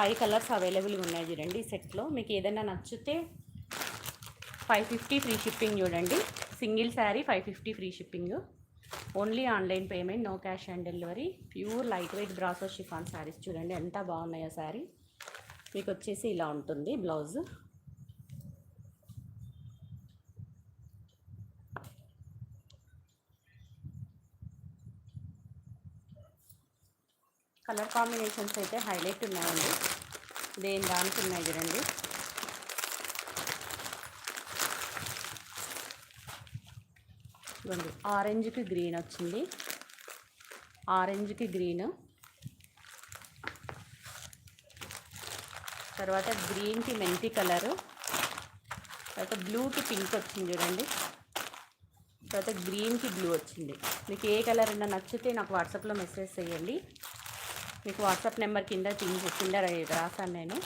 5 colours అవైలబుల్గా ఉన్నాయి చూడండి ఈ సెట్లో. మీకు ఏదైనా నచ్చితే 550 ఫ్రీ షిప్పింగ్ చూడండి. Single sari 550 free shipping. Only online payment, no cash on delivery. Pure light weight brasso chiffon saris చూడండి ఎంత బాగున్నాయో. శారీ మీకు వచ్చేసి ఇలా ఉంటుంది బ్లౌజ్. కలర్ కాంబినేషన్స్ అయితే హైలైట్ ఉన్నాయండి. దేని దానికి ఉన్నాయి చూడండి. ఇదిగోండి ఆరెంజ్కి గ్రీన్ వచ్చింది, ఆరెంజ్కి గ్రీన్, తర్వాత గ్రీన్కి మెంతి కలరు, తర్వాత బ్లూకి పింక్ వచ్చింది చూడండి, తర్వాత గ్రీన్కి బ్లూ వచ్చింది. మీకు ఏ కలర్ అయినా నచ్చితే నాకు వాట్సాప్లో మెసేజ్ చేయండి. మీకు వాట్సాప్ నెంబర్ కింద రాసాను నేను.